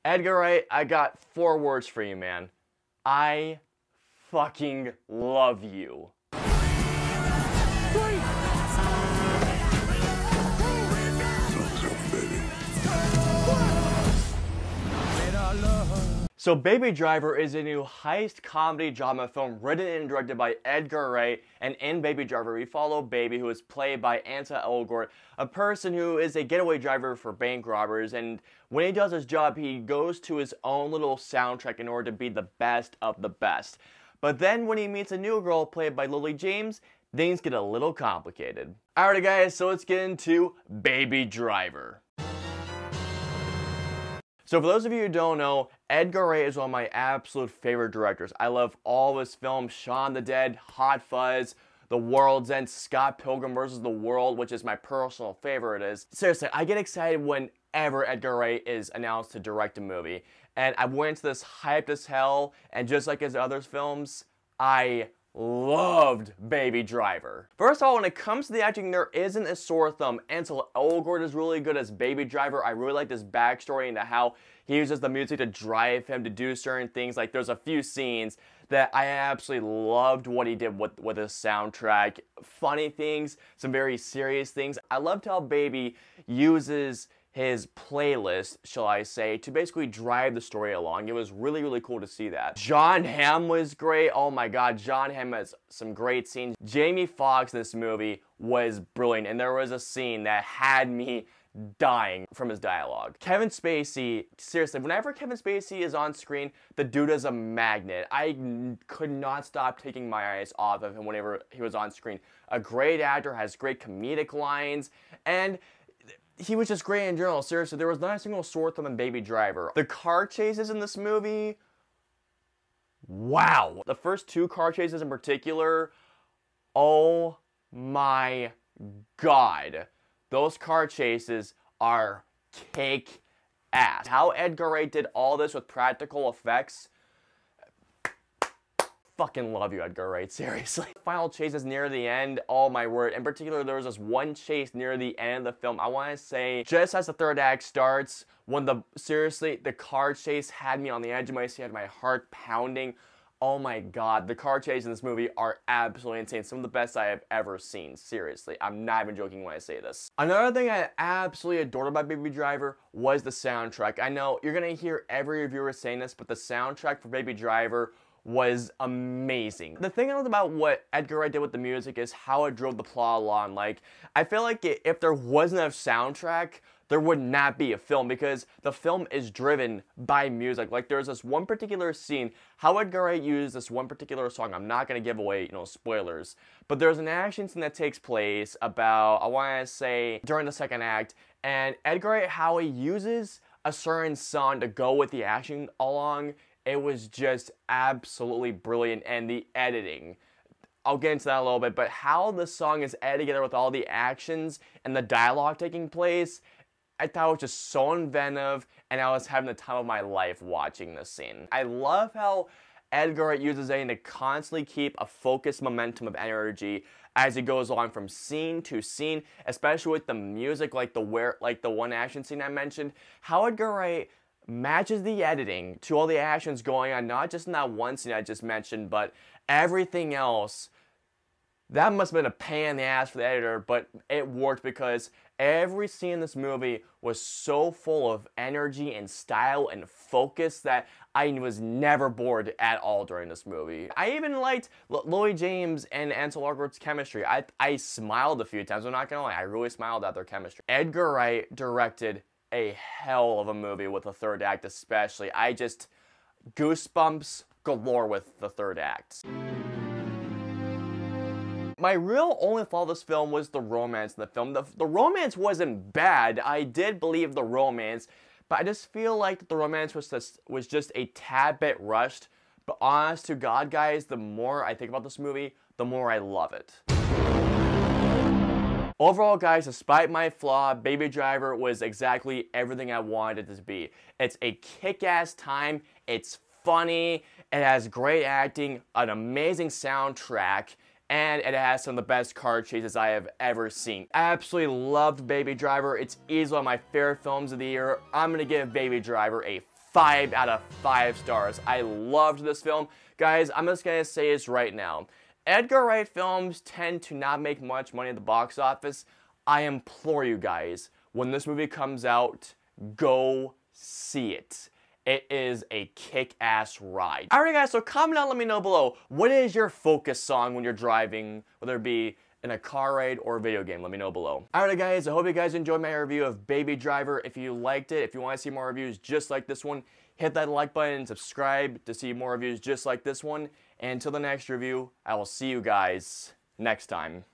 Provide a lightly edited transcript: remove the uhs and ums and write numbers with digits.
Edgar Wright, I got 4 words for you, man. I fucking love you. So Baby Driver is a new heist comedy drama film written and directed by Edgar Wright, and in Baby Driver we follow Baby, who is played by Ansel Elgort, a person who is a getaway driver for bank robbers, and when he does his job he goes to his own little soundtrack in order to be the best of the best. But then when he meets a new girl played by Lily James, things get a little complicated. Alright guys, so let's get into Baby Driver. So for those of you who don't know, Edgar Wright is one of my absolute favorite directors. I love all of his films: Shaun the Dead, Hot Fuzz, The World's End, Scott Pilgrim vs. the World, which is my personal favorite. Seriously, I get excited whenever Edgar Wright is announced to direct a movie. And I went into this hyped as hell, and just like his other films, I loved Baby Driver. First of all, when it comes to the acting, there isn't a sore thumb. Ansel Elgort is really good as Baby Driver. I really like this backstory into how he uses the music to drive him to do certain things. Like, there's a few scenes that I absolutely loved what he did with his soundtrack. Funny things, some very serious things. I loved how Baby uses his playlist, shall I say, to basically drive the story along. It was really, really cool to see that. Jon Hamm was great. Oh my god, Jon Hamm has some great scenes. Jamie Foxx in this movie was brilliant, and there was a scene that had me dying from his dialogue. Kevin Spacey, seriously, whenever Kevin Spacey is on screen, the dude is a magnet. I could not stop taking my eyes off of him whenever he was on screen. A great actor, has great comedic lines, and he was just great in general. Seriously, there was not a single sore thumb in Baby Driver. The car chases in this movie, wow. The first 2 car chases in particular, oh my god. Those car chases are kick ass. How Edgar Wright did all this with practical effects, fucking love you, Edgar Wright, seriously. Final chases near the end, oh my word. In particular, there was this one chase near the end of the film. I want to say, just as the third act starts, when seriously, the car chase had me on the edge of my seat, had my heart pounding. Oh my god, the car chases in this movie are absolutely insane. Some of the best I have ever seen, seriously. I'm not even joking when I say this. Another thing I absolutely adored about Baby Driver was the soundtrack. I know you're gonna hear every reviewer saying this, but the soundtrack for Baby Driver was amazing. The thing I loved about what Edgar Wright did with the music is how it drove the plot along. Like, I feel like if there wasn't a soundtrack, there would not be a film, because the film is driven by music. Like, there's this one particular scene, how Edgar Wright used this one particular song. I'm not gonna give away, spoilers, but there's an action scene that takes place about, I wanna say, during the second act, and Edgar Wright, how he uses a certain song to go with the action along, it was just absolutely brilliant. And the editing, I'll get into that a little bit, but how the song is edited together with all the actions and the dialogue taking place, I thought it was just so inventive, and I was having the time of my life watching this scene. I love how Edgar Wright uses it to constantly keep a focused momentum of energy as it goes along from scene to scene, especially with the music, like the one action scene I mentioned. How Edgar Wright matches the editing to all the actions going on, not just in that one scene I just mentioned, but everything else. That must have been a pain in the ass for the editor, but it worked because every scene in this movie was so full of energy and style and focus that I was never bored at all during this movie. I even liked Lily James and Ansel Elgort's chemistry. I smiled a few times, I'm not gonna lie, I really smiled at their chemistry. Edgar Wright directed a hell of a movie with the third act especially. I just, goosebumps galore with the third act. My real only flaw of this film was the romance in the film. The romance wasn't bad. I did believe the romance, but I just feel like the romance was just a tad bit rushed. But honest to God, guys, the more I think about this movie, the more I love it. Overall, guys, despite my flaw, Baby Driver was exactly everything I wanted it to be. It's a kick-ass time, it's funny, it has great acting, an amazing soundtrack, and it has some of the best car chases I have ever seen. I absolutely loved Baby Driver. It's easily one of my favorite films of the year. I'm gonna give Baby Driver a 5 out of 5 stars. I loved this film. Guys, I'm just gonna say this right now. Edgar Wright films tend to not make much money at the box office. I implore you guys, when this movie comes out, go see it. It is a kick-ass ride. Alright guys, so comment down, let me know below, what is your focus song when you're driving, whether it be in a car ride or a video game? Let me know below. Alright guys, I hope you guys enjoyed my review of Baby Driver. If you liked it, if you want to see more reviews just like this one, hit that like button, subscribe to see more reviews just like this one. And until the next review, I will see you guys next time.